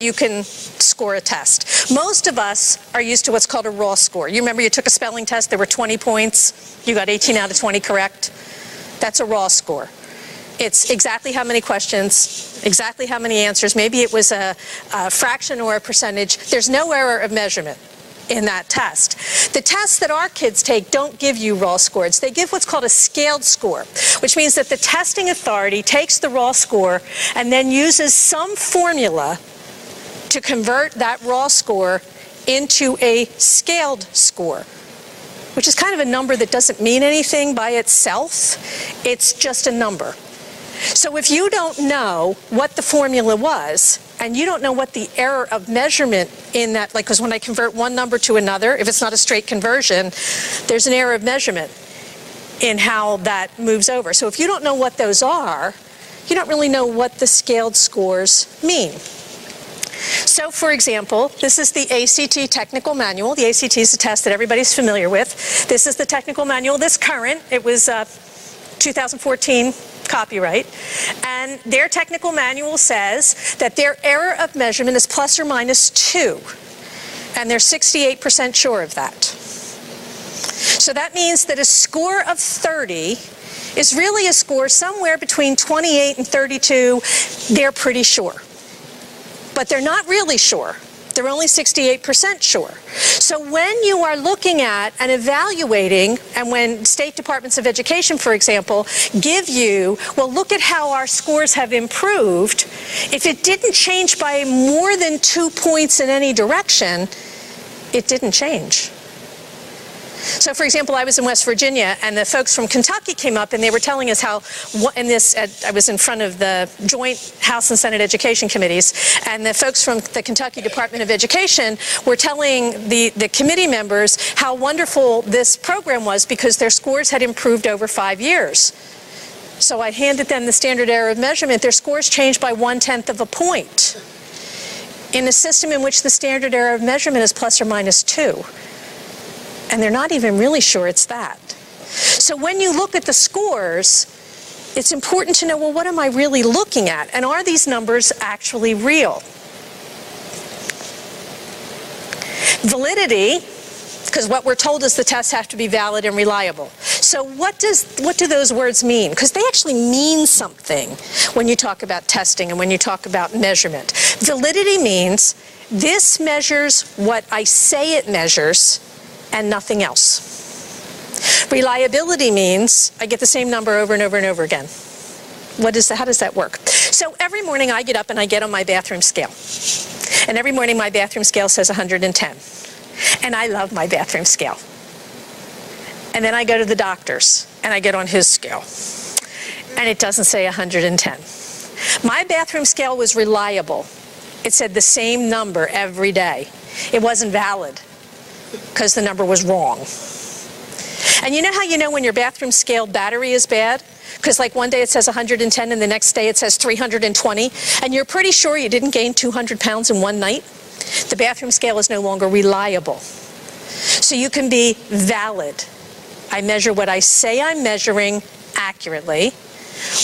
you can score a test. Most of us are used to what's called a raw score. You remember you took a spelling test, there were 20 points, you got 18 out of 20 correct? That's a raw score. It's exactly how many questions, exactly how many answers, maybe it was a fraction or a percentage. There's no error of measurement in that test. The tests that our kids take don't give you raw scores. They give what's called a scaled score, which means that the testing authority takes the raw score and then uses some formula to convert that raw score into a scaled score, which is kind of a number that doesn't mean anything by itself. It's just a number. So if you don't know what the formula was, and you don't know what the error of measurement in that, like, because when I convert one number to another, if it's not a straight conversion, there's an error of measurement in how that moves over. So if you don't know what those are, you don't really know what the scaled scores mean. So, for example, this is the ACT technical manual. The ACT is a test that everybody's familiar with. This is the technical manual. This current, it was 2014 copyright. And their technical manual says that their error of measurement is plus or minus 2. And they're 68% sure of that. So that means that a score of 30 is really a score somewhere between 28 and 32. They're pretty sure. But they're not really sure. They're only 68% sure. So when you are looking at and evaluating, and when state departments of education, for example, give you, well, look at how our scores have improved, if it didn't change by more than 2 points in any direction, it didn't change. So, for example, I was in West Virginia, and the folks from Kentucky came up, and they were telling us how, I was in front of the joint House and Senate Education Committees, and the folks from the Kentucky Department of Education were telling the committee members how wonderful this program was because their scores had improved over 5 years. So I handed them the standard error of measurement. Their scores changed by 1/10 of a point in a system in which the standard error of measurement is plus or minus 2. And they're not even really sure it's that. So when you look at the scores, it's important to know, well, what am I really looking at? And are these numbers actually real? Validity, because what we're told is the tests have to be valid and reliable. So what do those words mean? Because they actually mean something when you talk about testing and when you talk about measurement. Validity means this measures what I say it measures and nothing else. Reliability means I get the same number over and over and over again. How does that work? So every morning I get up and I get on my bathroom scale. And every morning my bathroom scale says 110. And I love my bathroom scale. And then I go to the doctor's and I get on his scale. And it doesn't say 110. My bathroom scale was reliable. It said the same number every day. It wasn't valid, because the number was wrong. And you know how you know when your bathroom scale battery is bad? Because like one day it says 110 and the next day it says 320, and you're pretty sure you didn't gain 200 pounds in one night? The bathroom scale is no longer reliable. So you can be valid. I measure what I say I'm measuring accurately.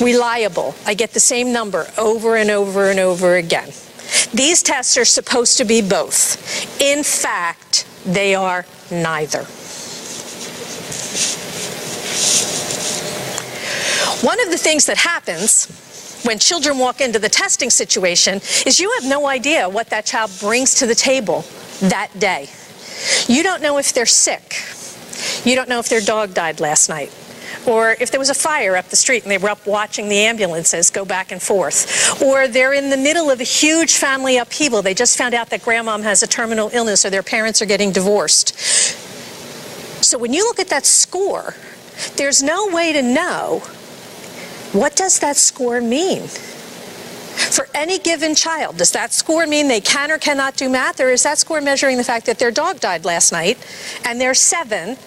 Reliable. I get the same number over and over and over again. These tests are supposed to be both. In fact, they are neither. One of the things that happens when children walk into the testing situation is you have no idea what that child brings to the table that day. You don't know if they're sick. You don't know if their dog died last night. Or if there was a fire up the street and they were up watching the ambulances go back and forth. Or they're in the middle of a huge family upheaval. They just found out that grandmom has a terminal illness or their parents are getting divorced. So when you look at that score, there's no way to know what does that score mean. For any given child, does that score mean they can or cannot do math, or is that score measuring the fact that their dog died last night and they're 7?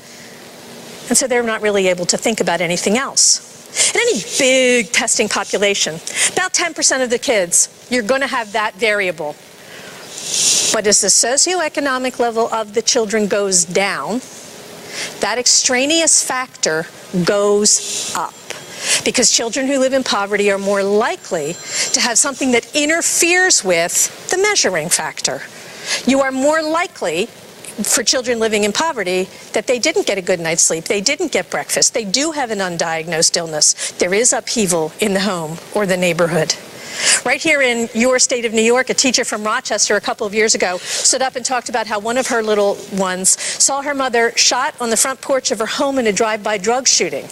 And so they're not really able to think about anything else. In any big testing population, about 10% of the kids, you're going to have that variable. But as the socioeconomic level of the children goes down, that extraneous factor goes up. because children who live in poverty are more likely to have something that interferes with the measuring factor. You are more likely, for children living in poverty, that they didn't get a good night's sleep, they didn't get breakfast, they do have an undiagnosed illness, there is upheaval in the home or the neighborhood. Right here in your state of New York, a teacher from Rochester a couple of years ago stood up and talked about how one of her little ones saw her mother shot on the front porch of her home in a drive-by drug shooting.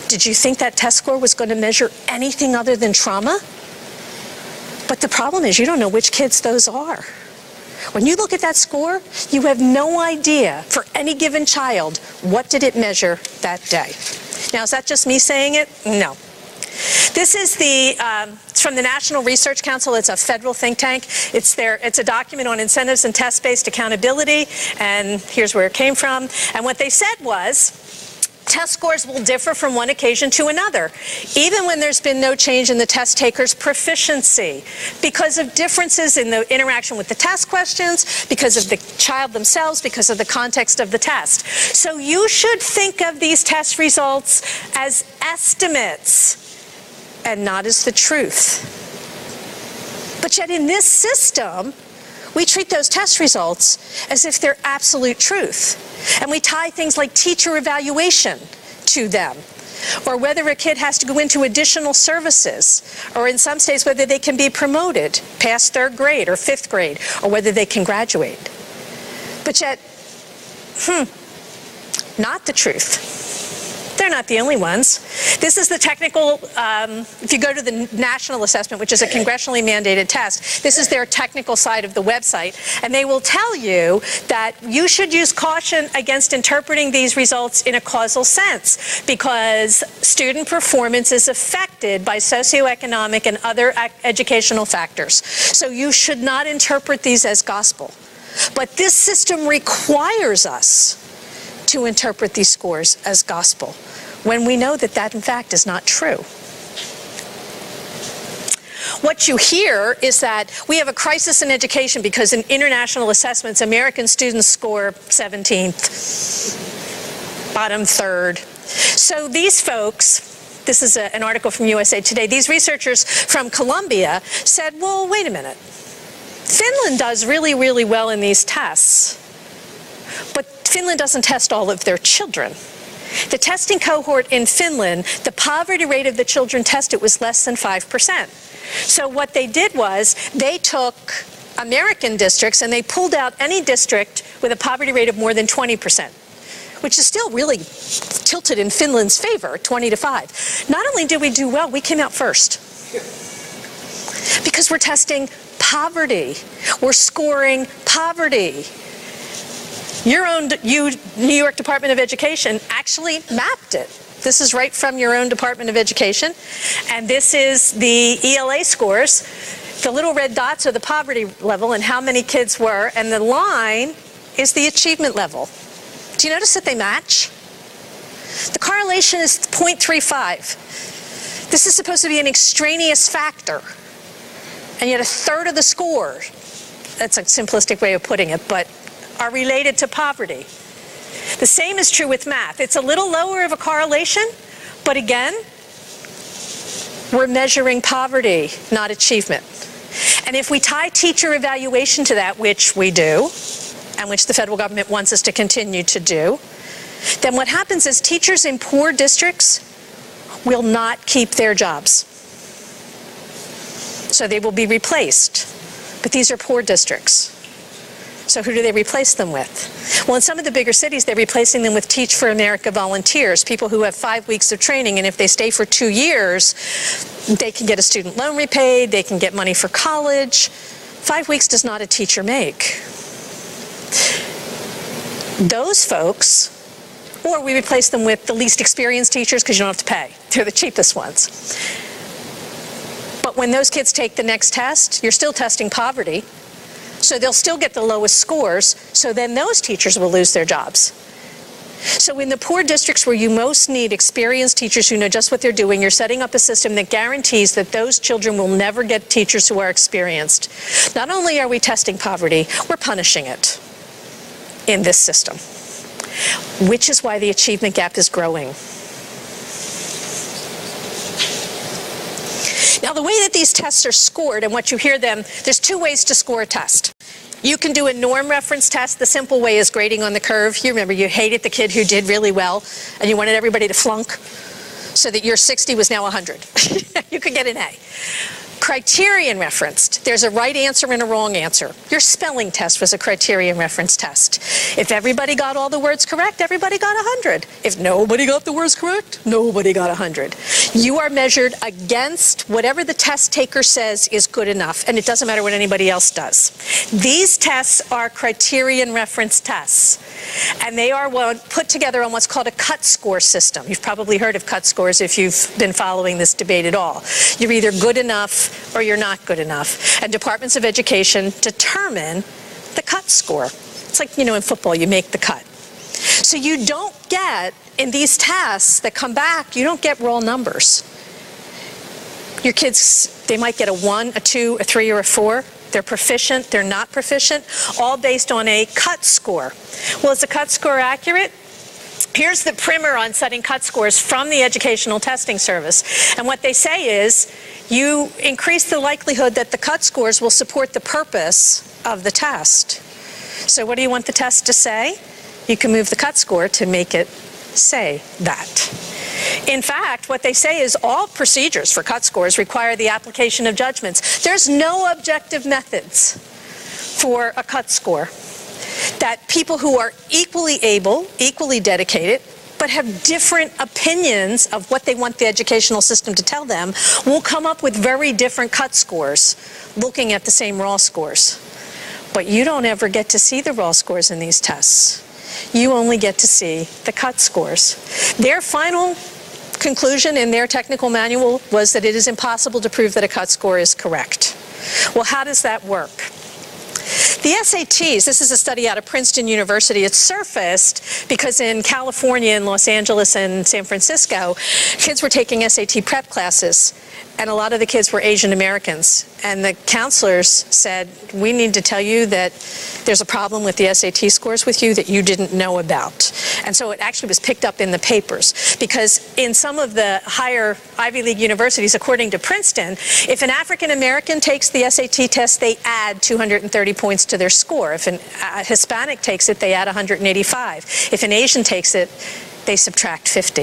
Did you think that test score was going to measure anything other than trauma? But the problem is you don't know which kids those are. When you look at that score, you have no idea for any given child what did it measure that day. Now, is that just me saying it? No. This is it's from the National Research Council. It's a federal think tank. It's a document on incentives and test-based accountability, and here's where it came from. And what they said was, test scores will differ from one occasion to another, even when there's been no change in the test taker's proficiency, because of differences in the interaction with the test questions, because of the child themselves, because of the context of the test. So you should think of these test results as estimates and not as the truth. But yet in this system, we treat those test results as if they're absolute truth. And we tie things like teacher evaluation to them, or whether a kid has to go into additional services, or in some states whether they can be promoted past 3rd grade or 5th grade, or whether they can graduate. But yet, not the truth. They're not the only ones. This is the technical, if you go to the national assessment, which is a congressionally mandated test, this is their technical side of the website, and they will tell you that you should use caution against interpreting these results in a causal sense, because student performance is affected by socioeconomic and other educational factors. So you should not interpret these as gospel. But this system requires us to interpret these scores as gospel, when we know that that in fact is not true. What you hear is that we have a crisis in education because in international assessments, American students score 17th, bottom 3rd. So these folks, this is an article from USA Today, these researchers from Columbia said, well, wait a minute. Finland does really, really well in these tests, but Finland doesn't test all of their children. The testing cohort in Finland, the poverty rate of the children tested was less than 5%. So what they did was they took American districts and they pulled out any district with a poverty rate of more than 20%, which is still really tilted in Finland's favor, 20-5. Not only did we do well, we came out first. Because we're testing poverty. We're scoring poverty. Your own New York Department of Education actually mapped it. This is right from your own Department of Education. And this is the ELA scores. The little red dots are the poverty level and how many kids were. And the line is the achievement level. Do you notice that they match? The correlation is 0.35. This is supposed to be an extraneous factor. And yet 1/3 of the score, that's a simplistic way of putting it, but are related to poverty. The same is true with math. It's a little lower of a correlation, but again, we're measuring poverty, not achievement. And if we tie teacher evaluation to that, which we do, and which the federal government wants us to continue to do, then what happens is teachers in poor districts will not keep their jobs. So they will be replaced. But these are poor districts. So who do they replace them with? Well, in some of the bigger cities, they're replacing them with Teach for America volunteers, people who have 5 weeks of training, and if they stay for 2 years, they can get a student loan repaid, they can get money for college. 5 weeks does not a teacher make. Those folks, or we replace them with the least experienced teachers because you don't have to pay. They're the cheapest ones. But when those kids take the next test, you're still testing poverty. So they'll still get the lowest scores, so then those teachers will lose their jobs. So in the poor districts where you most need experienced teachers who know just what they're doing, you're setting up a system that guarantees that those children will never get teachers who are experienced. Not only are we testing poverty, we're punishing it in this system, which is why the achievement gap is growing. Now, the way that these tests are scored and what you hear them, there's two ways to score a test. You can do a norm reference test. The simple way is grading on the curve. You remember you hated the kid who did really well and you wanted everybody to flunk so that your 60 was now 100. You could get an A. Criterion referenced. There's a right answer and a wrong answer. Your spelling test was a criterion reference test. If everybody got all the words correct, everybody got 100. If nobody got the words correct, nobody got 100. You are measured against whatever the test taker says is good enough, and it doesn't matter what anybody else does. These tests are criterion reference tests, and they are put together on what's called a cut score system. You've probably heard of cut scores if you've been following this debate at all. You're either good enough or you're not good enough. And departments of education determine the cut score. It's like, you know, in football, you make the cut. So you don't get, in these tests that come back, you don't get raw numbers. Your kids, they might get a 1, a 2, a 3, or a 4. They're proficient, they're not proficient, all based on a cut score. Well, is the cut score accurate? Here's the primer on setting cut scores from the Educational Testing Service. And what they say is, you increase the likelihood that the cut scores will support the purpose of the test. So what do you want the test to say? You can move the cut score to make it say that. In fact, what they say is all procedures for cut scores require the application of judgments. There's no objective methods for a cut score. That people who are equally able, equally dedicated, but have different opinions of what they want the educational system to tell them will come up with very different cut scores looking at the same raw scores. But you don't ever get to see the raw scores in these tests. You only get to see the cut scores. Their final conclusion in their technical manual was that it is impossible to prove that a cut score is correct. Well, how does that work? The SATs, this is a study out of Princeton University. It surfaced because in California, in Los Angeles, and San Francisco, kids were taking SAT prep classes, and a lot of the kids were Asian Americans. And the counselors said, we need to tell you that there's a problem with the SAT scores with you that you didn't know about. And so it actually was picked up in the papers, because in some of the higher Ivy League universities, according to Princeton, if an African American takes the SAT test, they add 230 points to their score. If a Hispanic takes it, they add 185. If an Asian takes it, they subtract 50.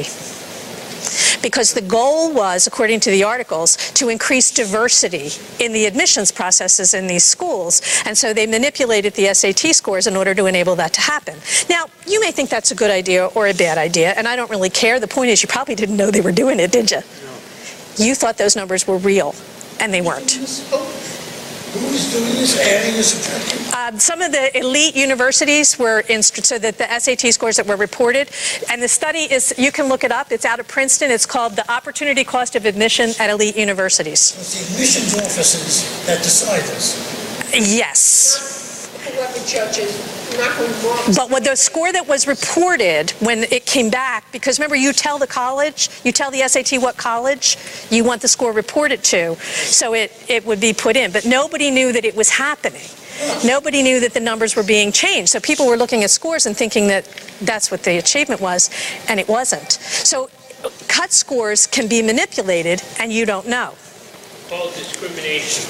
Because the goal was, according to the articles, to increase diversity in the admissions processes in these schools. And so they manipulated the SAT scores in order to enable that to happen. Now, you may think that's a good idea or a bad idea, and I don't really care. The point is, you probably didn't know they were doing it, did you? No. You thought those numbers were real, and they weren't. Who's doing this, adding and subtracting? Some of the elite universities were so that the SAT scores that were reported, and the study is, you can look it up, it's out of Princeton, it's called The Opportunity Cost of Admission at Elite Universities. It's the admissions officers that decide this. Yes. Whoever judges, not who wants. But with the score that was reported when it came back, because remember, you tell the college, you tell the SAT what college you want the score reported to, so it would be put in. But nobody knew that it was happening. Nobody knew that the numbers were being changed. So people were looking at scores and thinking that that's what the achievement was, and it wasn't. So cut scores can be manipulated, and you don't know. All discrimination.